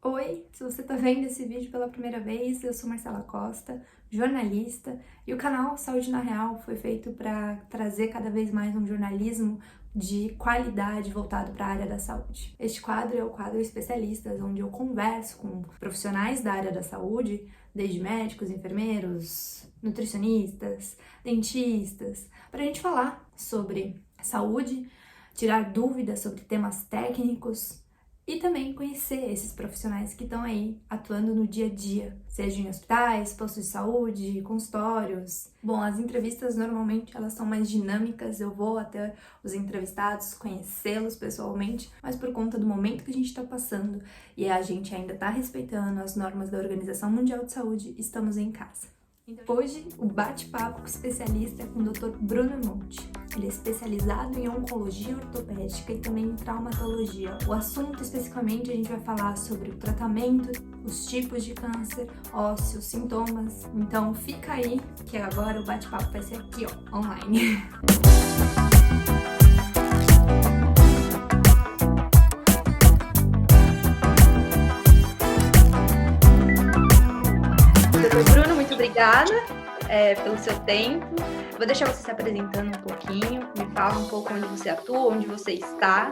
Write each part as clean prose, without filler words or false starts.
Oi, se você está vendo esse vídeo pela primeira vez, eu sou Marcela Costa, jornalista, e o canal Saúde na Real foi feito para trazer cada vez mais um jornalismo de qualidade voltado para a área da saúde. Este quadro é o quadro Especialistas, onde eu converso com profissionais da área da saúde, desde médicos, enfermeiros, nutricionistas, dentistas, para a gente falar sobre saúde, tirar dúvidas sobre temas técnicos e também conhecer esses profissionais que estão aí atuando no dia a dia, seja em hospitais, postos de saúde, consultórios. Bom, as entrevistas normalmente elas são mais dinâmicas, eu vou até os entrevistados conhecê-los pessoalmente, mas por conta do momento que a gente está passando e a gente ainda está respeitando as normas da Organização Mundial de Saúde, estamos em casa. Hoje, o bate-papo com o especialista é com o Dr. Bruno Monte. Ele é especializado em oncologia ortopédica e também em traumatologia. O assunto, especificamente, a gente vai falar sobre o tratamento, os tipos de câncer, ósseo, sintomas. Então, fica aí, que agora o bate-papo vai ser aqui, ó, online. Doutor Bruno, muito obrigada pelo seu tempo. Vou deixar você se apresentando um pouquinho, me fala um pouco onde você atua, onde você está,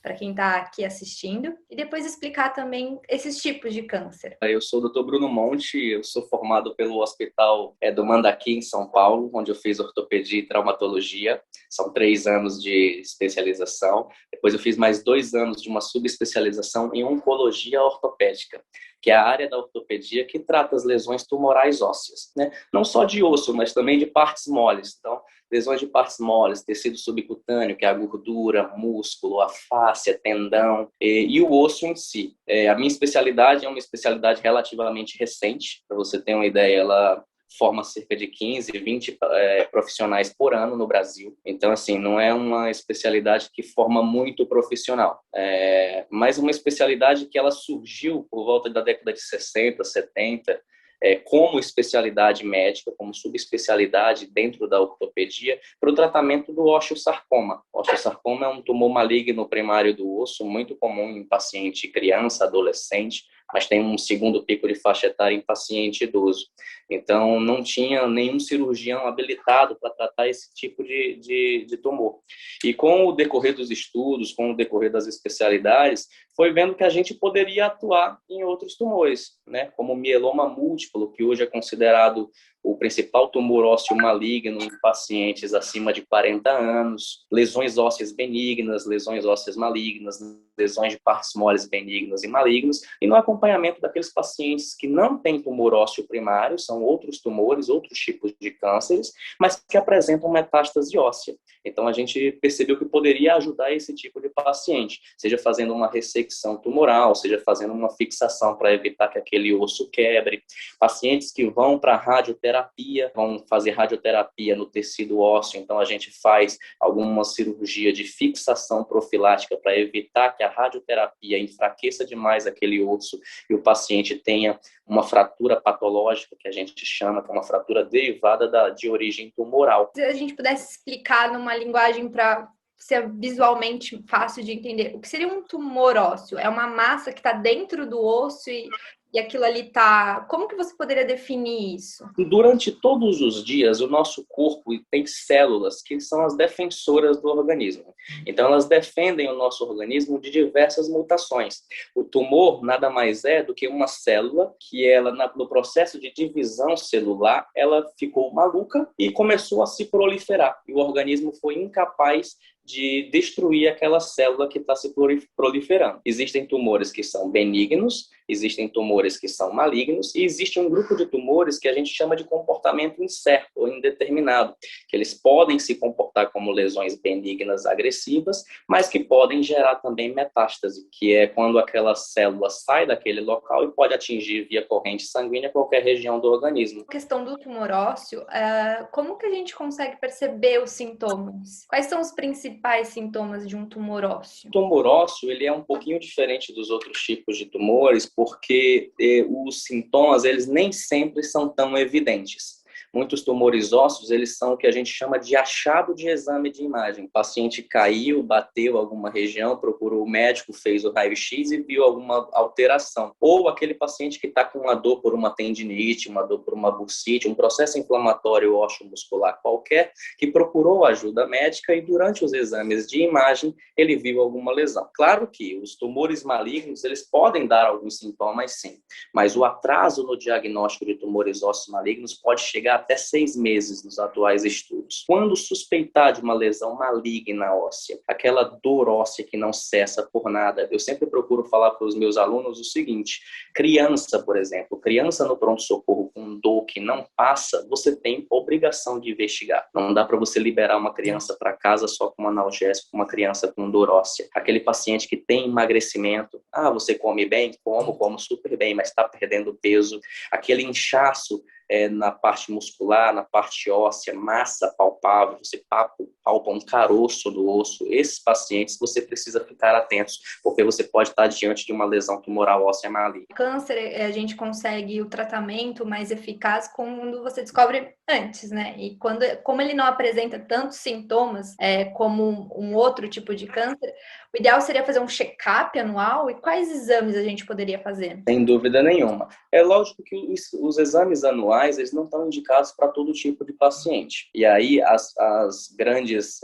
para quem está aqui assistindo, e depois explicar também esses tipos de câncer. Eu sou o Dr. Bruno Monte, eu sou formado pelo Hospital do Mandaki, em São Paulo, onde eu fiz ortopedia e traumatologia. São 3 anos de especialização. Depois eu fiz mais 2 anos de uma subespecialização em oncologia ortopédica, que é a área da ortopedia que trata as lesões tumorais ósseas, né? Não só de osso, mas também de partes moles. Então, lesões de partes moles, tecido subcutâneo, que é a gordura, músculo, a fáscia, tendão e o osso em si. A minha especialidade é uma especialidade relativamente recente. Para você ter uma ideia, ela forma cerca de 15, 20 profissionais por ano no Brasil. Então, assim, não é uma especialidade que forma muito profissional. Mas uma especialidade que ela surgiu por volta da década de 60, 70, como especialidade médica, como subespecialidade dentro da ortopedia, para o tratamento do osteosarcoma. O osteosarcoma é um tumor maligno primário do osso, muito comum em paciente criança, adolescente, mas tem um segundo pico de faixa etária em paciente idoso. Então, não tinha nenhum cirurgião habilitado para tratar esse tipo de tumor. E com o decorrer dos estudos, com o decorrer das especialidades, foi vendo que a gente poderia atuar em outros tumores, né? Como o mieloma múltiplo, que hoje é considerado o principal tumor ósseo maligno em pacientes acima de 40 anos, lesões ósseas benignas, lesões ósseas malignas, lesões de partes moles benignas e malignas, e no acompanhamento daqueles pacientes que não têm tumor ósseo primário, são outros tumores, outros tipos de cânceres, mas que apresentam metástase óssea. Então, a gente percebeu que poderia ajudar esse tipo de paciente, seja fazendo uma ressecção tumoral, seja fazendo uma fixação para evitar que aquele osso quebre. Pacientes que vão para a radioterapia, vão fazer radioterapia no tecido ósseo, então a gente faz alguma cirurgia de fixação profilática para evitar que a radioterapia enfraqueça demais aquele osso e o paciente tenha uma fratura patológica, que a gente chama, que é uma fratura derivada de origem tumoral. Se a gente pudesse explicar numa linguagem para ser visualmente fácil de entender, o que seria um tumor ósseo? É uma massa que está dentro do osso e aquilo ali está... Como que você poderia definir isso? Durante todos os dias, o nosso corpo tem células que são as defensoras do organismo. Então, elas defendem o nosso organismo de diversas mutações. O tumor nada mais é do que uma célula que ela, no processo de divisão celular, ela ficou maluca e começou a se proliferar. E o organismo foi incapaz de destruir aquela célula que está se proliferando. Existem tumores que são benignos, existem tumores que são malignos e existe um grupo de tumores que a gente chama de comportamento incerto ou indeterminado, que eles podem se comportar como lesões benignas agressivas, mas que podem gerar também metástase, que é quando aquela célula sai daquele local e pode atingir via corrente sanguínea qualquer região do organismo. A questão do tumor ósseo, como que a gente consegue perceber os sintomas? Quais são os principais sintomas de um tumor ósseo? O tumor ósseo ele é um pouquinho diferente dos outros tipos de tumores, porque os sintomas eles nem sempre são tão evidentes. muitos tumores ósseos, eles são o que a gente chama de achado de exame de imagem. O paciente caiu, bateu alguma região, procurou o médico, fez o raio-x e viu alguma alteração. Ou aquele paciente que está com uma dor por uma tendinite, uma dor por uma bursite, um processo inflamatório ósseo-muscular qualquer, que procurou ajuda médica e durante os exames de imagem ele viu alguma lesão. Claro que os tumores malignos, eles podem dar alguns sintomas sim, mas o atraso no diagnóstico de tumores ósseos malignos pode chegar até 6 meses nos atuais estudos. Quando suspeitar de uma lesão maligna óssea, aquela dor óssea que não cessa por nada, eu sempre procuro falar para os meus alunos o seguinte: criança, por exemplo, criança no pronto-socorro com dor que não passa, você tem obrigação de investigar. Não dá para você liberar uma criança para casa só com um analgésico, uma criança com dor óssea. Aquele paciente que tem emagrecimento, você come bem? Como super bem, mas está perdendo peso. Aquele inchaço na parte muscular, na parte óssea, massa palpável, você palpa um caroço do osso. Esses pacientes você precisa ficar atentos, porque você pode estar diante de uma lesão tumoral óssea maligna. Câncer, a gente consegue o tratamento mais eficaz quando você descobre antes, né? E como ele não apresenta tantos sintomas como um outro tipo de câncer, o ideal seria fazer um check-up anual. E quais exames a gente poderia fazer? Sem dúvida nenhuma. É lógico que os exames anuais, eles não estão indicados para todo tipo de paciente. E aí as grandes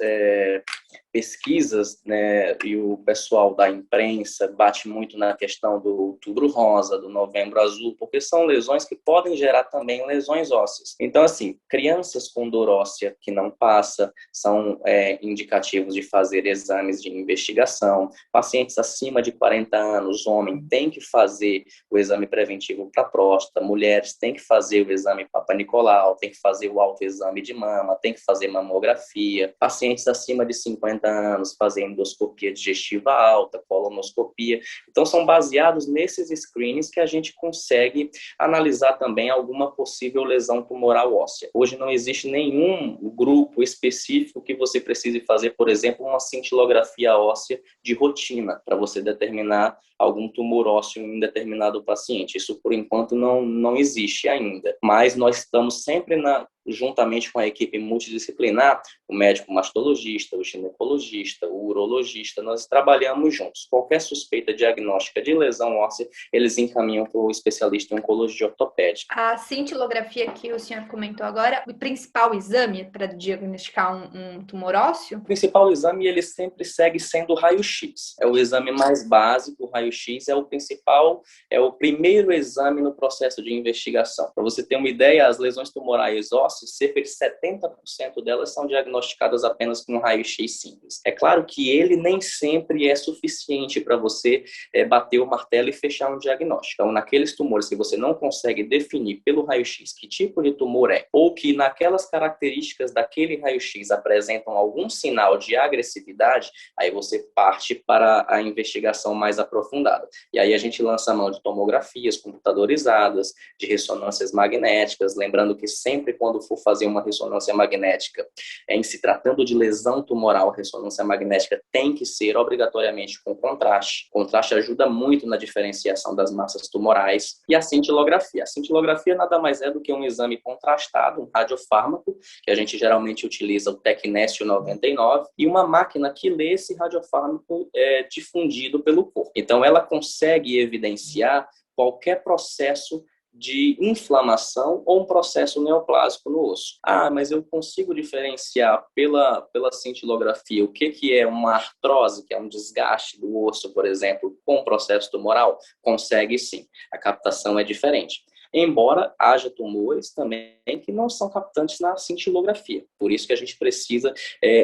pesquisas, né, e o pessoal da imprensa bate muito na questão do Outubro Rosa, do Novembro Azul, porque são lesões que podem gerar também lesões ósseas. Então, assim, crianças com dor óssea que não passa são indicativos de fazer exames de investigação. Pacientes acima de 40 anos, homem, tem que fazer o exame preventivo para próstata. Mulheres têm que fazer o exame Papa Nicolau, tem que fazer o autoexame de mama, tem que fazer mamografia. Pacientes acima de 50 anos fazer endoscopia digestiva alta, colonoscopia. Então, são baseados nesses screenings que a gente consegue analisar também alguma possível lesão tumoral óssea. Hoje não existe nenhum grupo específico que você precise fazer, por exemplo, uma cintilografia óssea de rotina para você determinar algum tumor ósseo em determinado paciente. Isso, por enquanto, não existe ainda. Mas nós estamos sempre juntamente com a equipe multidisciplinar, o médico mastologista, o ginecologista, o urologista, nós trabalhamos juntos. Qualquer suspeita diagnóstica de lesão óssea, eles encaminham para o especialista em oncologia ortopédica. A cintilografia que o senhor comentou agora, o principal exame para diagnosticar um tumor ósseo? O principal exame, ele sempre segue sendo o raio-x. É o exame mais básico, o raio-x é o principal, é o primeiro exame no processo de investigação. Para você ter uma ideia, as lesões tumorais ósseas, cerca de 70% delas são diagnosticadas apenas com um raio-x simples. É claro que ele nem sempre é suficiente para você bater o martelo e fechar um diagnóstico. Então, naqueles tumores que você não consegue definir pelo raio-x que tipo de tumor é, ou que naquelas características daquele raio-x apresentam algum sinal de agressividade, aí você parte para a investigação mais aprofundada. E aí a gente lança a mão de tomografias computadorizadas, de ressonâncias magnéticas, lembrando que sempre quando for fazer uma ressonância magnética, em se tratando de lesão tumoral, a ressonância magnética tem que ser obrigatoriamente com contraste. O contraste ajuda muito na diferenciação das massas tumorais. E a cintilografia. A cintilografia nada mais é do que um exame contrastado, um radiofármaco, que a gente geralmente utiliza o Tecnésio 99, e uma máquina que lê esse radiofármaco difundido pelo corpo. Então, ela consegue evidenciar qualquer processo de inflamação ou um processo neoplásico no osso. Mas eu consigo diferenciar pela cintilografia o que é uma artrose, que é um desgaste do osso, por exemplo, com um processo tumoral? Consegue sim. A captação é diferente. Embora haja tumores também que não são captantes na cintilografia. Por isso que a gente precisa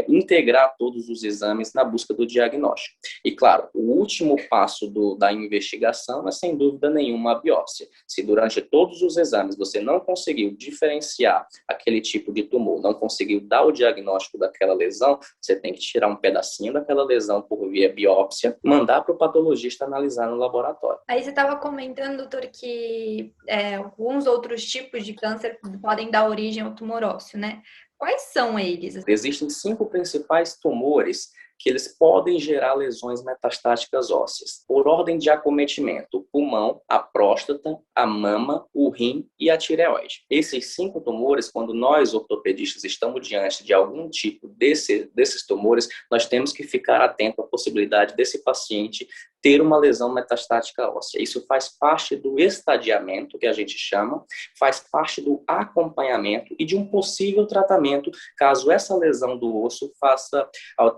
integrar todos os exames na busca do diagnóstico. E, claro, o último passo da investigação é, sem dúvida nenhuma, a biópsia. Se durante todos os exames você não conseguiu diferenciar aquele tipo de tumor, não conseguiu dar o diagnóstico daquela lesão, você tem que tirar um pedacinho daquela lesão por via biópsia, mandar para o patologista analisar no laboratório. Aí você estava comentando, doutor, que alguns outros tipos de câncer podem dar origem ao tumor ósseo, né? Quais são eles? Existem 5 principais tumores que eles podem gerar lesões metastáticas ósseas, por ordem de acometimento: o pulmão, a próstata, a mama, o rim e a tireoide. Esses 5 tumores, quando nós ortopedistas estamos diante de algum tipo desses tumores, nós temos que ficar atento à possibilidade desse paciente ter uma lesão metastática óssea. Isso faz parte do estadiamento, que a gente chama, faz parte do acompanhamento e de um possível tratamento, caso essa lesão do osso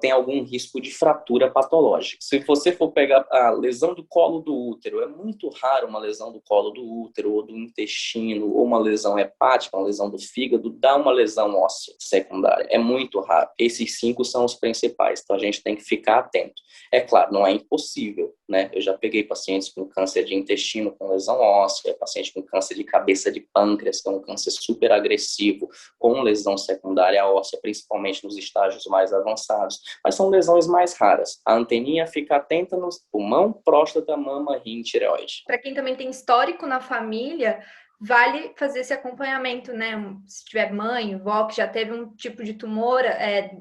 tenha algum risco de fratura patológica. Se você for pegar a lesão do colo do útero, é muito raro uma lesão do colo do útero ou do intestino, ou uma lesão hepática, uma lesão do fígado, dar uma lesão óssea secundária. É muito raro. Esses 5 são os principais, então a gente tem que ficar atento. É claro, não é impossível, né? Eu já peguei pacientes com câncer de intestino com lesão óssea, paciente com câncer de cabeça de pâncreas, que é um câncer super agressivo, com lesão secundária óssea, principalmente nos estágios mais avançados, mas são lesões mais raras. A anteninha fica atenta no pulmão, próstata, mama, rim, tireoide. Para quem também tem histórico na família, vale fazer esse acompanhamento, né? Se tiver mãe, vó, que já teve um tipo de tumor,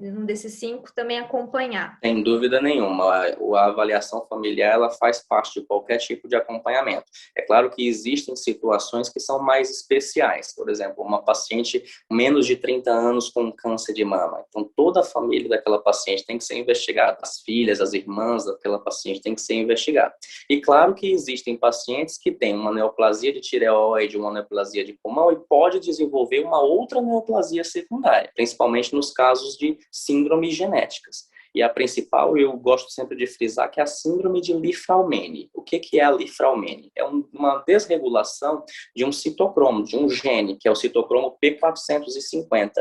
um desses 5, também acompanhar. Sem dúvida nenhuma. A avaliação familiar, ela faz parte de qualquer tipo de acompanhamento. É claro que existem situações que são mais especiais. Por exemplo, uma paciente menos de 30 anos com câncer de mama. Então, toda a família daquela paciente tem que ser investigada. As filhas, as irmãs daquela paciente tem que ser investigada. E claro que existem pacientes que têm uma neoplasia de tireoide, uma neoplasia de pulmão, e pode desenvolver uma outra neoplasia secundária, principalmente nos casos de síndromes genéticas. E a principal, eu gosto sempre de frisar, que é a síndrome de Li-Fraumeni. O que é a Li-Fraumeni? É uma desregulação de um citocromo, de um gene, que é o citocromo P450.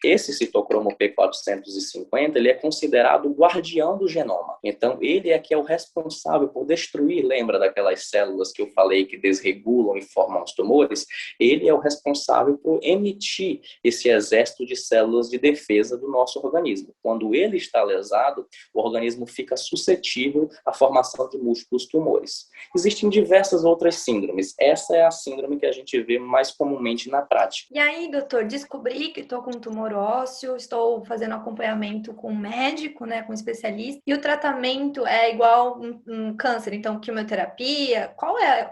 Esse citocromo P450, ele é considerado o guardião do genoma. Então, ele é que é o responsável por destruir, lembra daquelas células que eu falei que desregulam e formam os tumores? Ele é o responsável por emitir esse exército de células de defesa do nosso organismo. Quando ele está lesado, o organismo fica suscetível à formação de múltiplos tumores. Existem diversas outras síndromes. Essa é a síndrome que a gente vê mais comumente na prática. E aí, doutor, descobri que estou com um tumor ósseo, estou fazendo acompanhamento com um médico, né, com um especialista, e o tratamento é igual um câncer, então quimioterapia.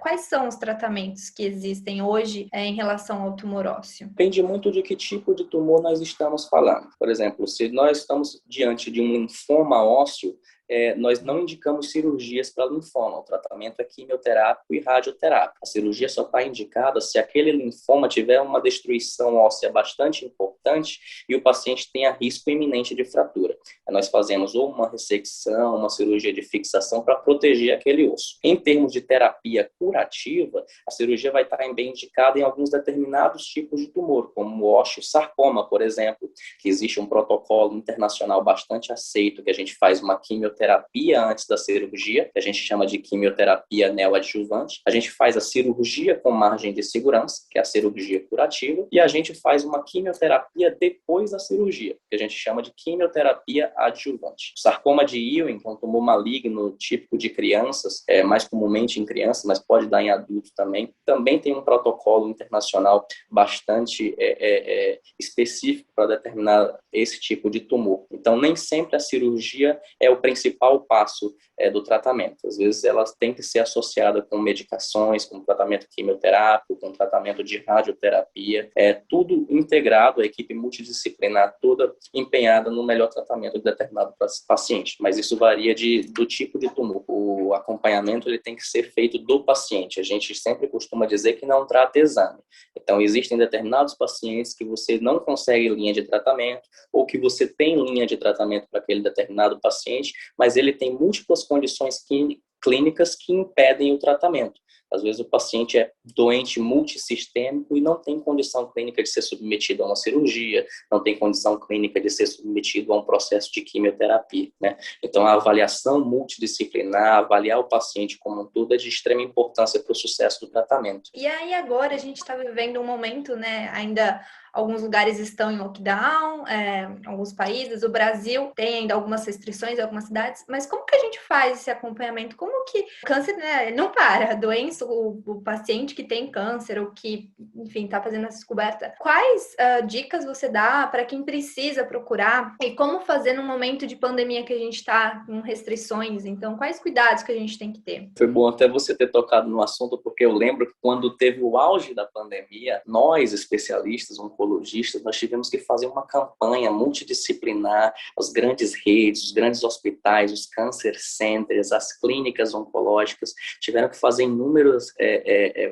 Quais são os tratamentos que existem hoje em relação ao tumor ósseo? Depende muito de que tipo de tumor nós estamos falando. Por exemplo, se nós estamos diante de um linfoma ósseo, nós não indicamos cirurgias para linfoma. O tratamento é quimioterápico e radioterápico. A cirurgia só está indicada se aquele linfoma tiver uma destruição óssea bastante importante e o paciente tenha risco iminente de fratura. Nós fazemos ou uma ressecção, uma cirurgia de fixação para proteger aquele osso. Em termos de terapia curativa, a cirurgia vai estar bem indicada em alguns determinados tipos de tumor, como o osteosarcoma, por exemplo, que existe um protocolo internacional bastante aceito, que a gente faz uma quimioterapia antes da cirurgia, que a gente chama de quimioterapia neoadjuvante. A gente faz a cirurgia com margem de segurança, que é a cirurgia curativa, e a gente faz uma quimioterapia depois da cirurgia, que a gente chama de quimioterapia adjuvante. O sarcoma de Ewing, que é um tumor maligno típico de crianças, mais comumente em crianças, mas pode dar em adultos também tem um protocolo internacional bastante específico para determinar esse tipo de tumor. Então, nem sempre a cirurgia é o principal passo do tratamento. Às vezes, elas têm que ser associadas com medicações, com tratamento quimioterápico, com tratamento de radioterapia, tudo integrado, a equipe multidisciplinar toda empenhada no melhor tratamento de determinado paciente. Mas isso varia do tipo de tumor. O acompanhamento ele tem que ser feito do paciente. A gente sempre costuma dizer que não trata exame. Então, existem determinados pacientes que você não consegue linha de tratamento ou que você tem linha de tratamento para aquele determinado paciente, mas ele tem múltiplas condições clínicas que impedem o tratamento. Às vezes o paciente é doente multissistêmico e não tem condição clínica de ser submetido a uma cirurgia, não tem condição clínica de ser submetido a um processo de quimioterapia, né? Então a avaliação multidisciplinar, avaliar o paciente como um todo é de extrema importância para o sucesso do tratamento. E aí agora a gente está vivendo um momento, né, ainda alguns lugares estão em lockdown, alguns países, o Brasil tem ainda algumas restrições em algumas cidades, mas como que a gente faz esse acompanhamento? Como que o câncer, né, não para, a doença faz o paciente que tem câncer ou que, enfim, está fazendo essa descoberta, quais dicas você dá para quem precisa procurar e como fazer num momento de pandemia que a gente está com restrições? Então, quais cuidados que a gente tem que ter? Foi bom até você ter tocado no assunto, porque eu lembro que quando teve o auge da pandemia, nós, especialistas, oncologistas, nós tivemos que fazer uma campanha multidisciplinar, as grandes redes, os grandes hospitais, os cancer centers, as clínicas oncológicas, tiveram que fazer inúmeras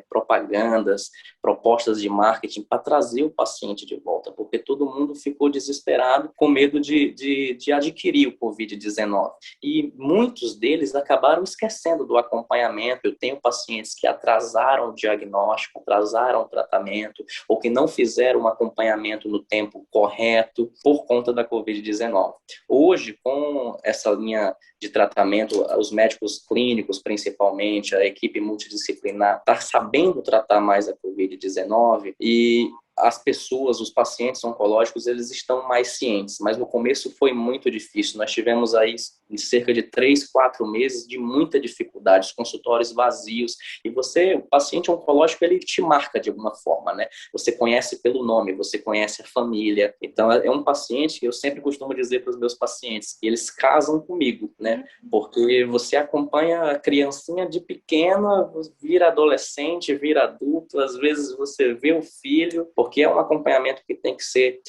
propagandas, propostas de marketing para trazer o paciente de volta, porque todo mundo ficou desesperado com medo de adquirir o Covid-19. E muitos deles acabaram esquecendo do acompanhamento. Eu tenho pacientes que atrasaram o diagnóstico, atrasaram o tratamento, ou que não fizeram um acompanhamento no tempo correto por conta da Covid-19. Hoje, com essa linha de tratamento, os médicos clínicos, principalmente, a equipe multidisciplinar, está sabendo tratar mais a Covid-19 e as pessoas, os pacientes oncológicos, eles estão mais cientes, mas no começo foi muito difícil. Nós tivemos aí cerca de 3, 4 meses de muita dificuldade, os consultórios vazios, e o paciente oncológico, ele te marca de alguma forma, né? Você conhece pelo nome, você conhece a família, então é um paciente que eu sempre costumo dizer para os meus pacientes, que eles casam comigo, né? Porque você acompanha a criancinha de pequena, vira adolescente, vira adulto, às vezes você vê o filho, porque é um acompanhamento que tem que ser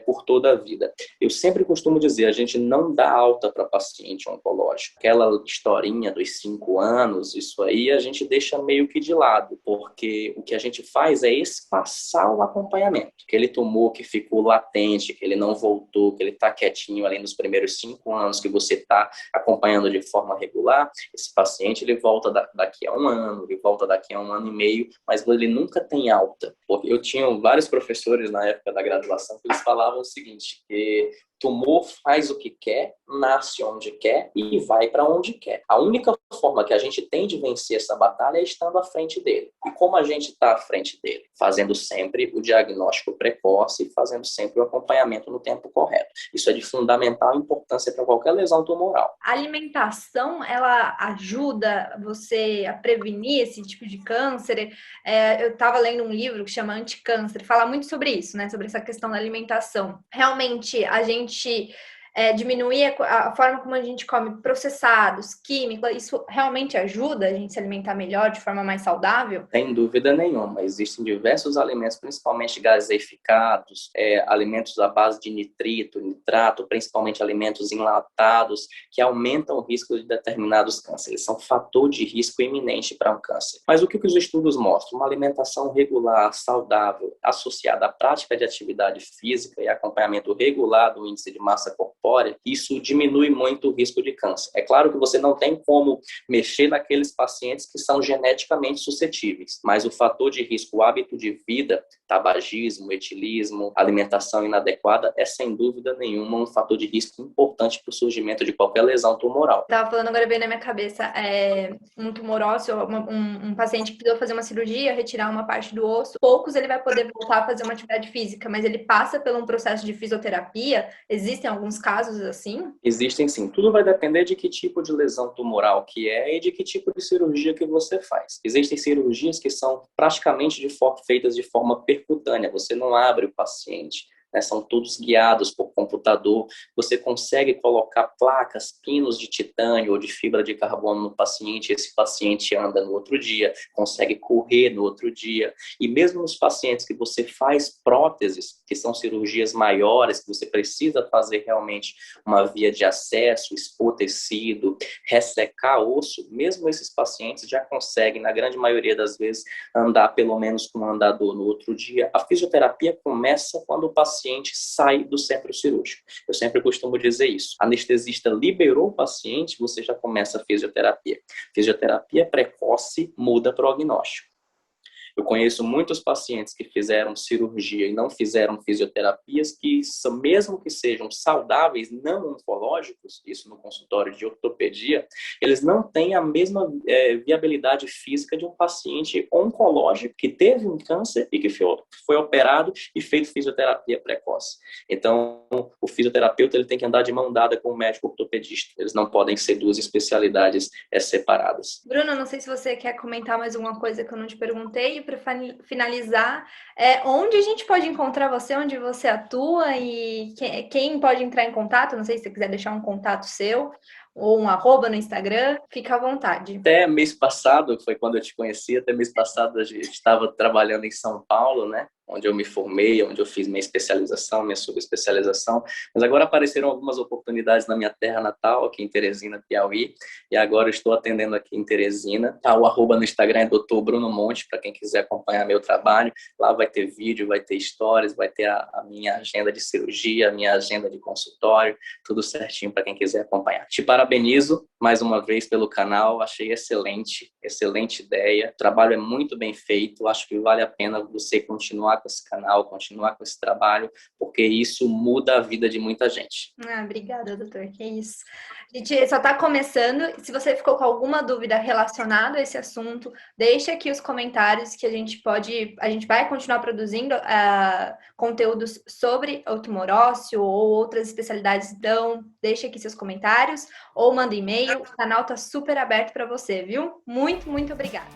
por toda a vida. Eu sempre costumo dizer, a gente não dá alta para paciente oncológico. Aquela historinha dos 5 anos, isso aí a gente deixa meio que de lado, porque o que a gente faz é espaçar o acompanhamento. Aquele tumor que ficou latente, que ele não voltou, que ele está quietinho ali nos primeiros 5 anos, que você está acompanhando de forma regular, esse paciente ele volta daqui a 1 ano, ele volta daqui a 1 ano e meio, mas ele nunca tem alta. Porque eu tinha vários professores na época da graduação que eles falavam o seguinte, que tumor faz o que quer, nasce onde quer e vai para onde quer. A única forma que a gente tem de vencer essa batalha é estando à frente dele. E como a gente está à frente dele? Fazendo sempre o diagnóstico precoce e fazendo sempre o acompanhamento no tempo correto. Isso é de fundamental importância para qualquer lesão tumoral. A alimentação, ela ajuda você a prevenir esse tipo de câncer? Eu estava lendo um livro que chama Anticâncer, fala muito sobre isso, né? Sobre essa questão da alimentação. Realmente, a gente diminuir a forma como a gente come processados, químicos, isso realmente ajuda a gente se alimentar melhor, de forma mais saudável? Sem dúvida nenhuma. Existem diversos alimentos, principalmente gaseificados, alimentos à base de nitrito, nitrato, principalmente alimentos enlatados, que aumentam o risco de determinados cânceres. São fator de risco iminente para um câncer. Mas o que os estudos mostram? Uma alimentação regular, saudável, associada à prática de atividade física e acompanhamento regular do índice de massa corpórea, isso diminui muito o risco de câncer. É claro que você não tem como mexer naqueles pacientes que são geneticamente suscetíveis, mas o fator de risco, o hábito de vida, tabagismo, etilismo, alimentação inadequada, é sem dúvida nenhuma um fator de risco importante para o surgimento de qualquer lesão tumoral. Estava falando agora, veio na minha cabeça, um tumor ósseo, um paciente que precisou fazer uma cirurgia, retirar uma parte do osso, poucos ele vai poder voltar a fazer uma atividade física, mas ele passa por um processo de fisioterapia. Existem alguns casos assim? Existem sim. Tudo vai depender de que tipo de lesão tumoral que é e de que tipo de cirurgia que você faz. Existem cirurgias que são praticamente feitas de forma percutânea. Você não abre o paciente. São todos guiados por computador, você consegue colocar placas, pinos de titânio ou de fibra de carbono no paciente, esse paciente anda no outro dia, consegue correr no outro dia, e mesmo nos pacientes que você faz próteses, que são cirurgias maiores, que você precisa fazer realmente uma via de acesso, expor tecido, ressecar osso, mesmo esses pacientes já conseguem, na grande maioria das vezes, andar pelo menos com um andador no outro dia. A fisioterapia começa quando o paciente sai do centro cirúrgico. Eu sempre costumo dizer isso. A anestesista liberou o paciente, você já começa a fisioterapia. Fisioterapia precoce muda prognóstico. Eu conheço muitos pacientes que fizeram cirurgia e não fizeram fisioterapias que, mesmo que sejam saudáveis, não oncológicos, isso no consultório de ortopedia, eles não têm a mesma viabilidade física de um paciente oncológico que teve um câncer e que foi operado e feito fisioterapia precoce. Então, o fisioterapeuta ele tem que andar de mão dada com o médico ortopedista. Eles não podem ser duas especialidades separadas. Bruno, não sei se você quer comentar mais alguma coisa que eu não te perguntei. Para finalizar, onde a gente pode encontrar você, onde você atua e quem pode entrar em contato? Não sei se você quiser deixar um contato seu ou um arroba no Instagram, fica à vontade. Até mês passado, foi quando eu te conheci, até mês passado a gente estava trabalhando em São Paulo, né? Onde eu me formei, onde eu fiz minha especialização, minha subespecialização, mas agora apareceram algumas oportunidades na minha terra natal, aqui em Teresina, Piauí, e agora eu estou atendendo aqui em Teresina. O arroba no Instagram é Dr. Bruno Monte, para quem quiser acompanhar meu trabalho. Lá vai ter vídeo, vai ter stories, vai ter a minha agenda de cirurgia, a minha agenda de consultório, tudo certinho para quem quiser acompanhar. Te parabenizo mais uma vez pelo canal, achei excelente ideia, o trabalho é muito bem feito, acho que vale a pena você continuar com esse canal, continuar com esse trabalho, porque isso muda a vida de muita gente. Obrigada, doutor, que isso. A gente só está começando, se você ficou com alguma dúvida relacionada a esse assunto, deixa aqui os comentários que a gente vai continuar produzindo conteúdos sobre o tumor ósseo ou outras especialidades, então deixa aqui seus comentários ou manda e-mail, o canal está super aberto para você, viu? Muito, muito obrigada.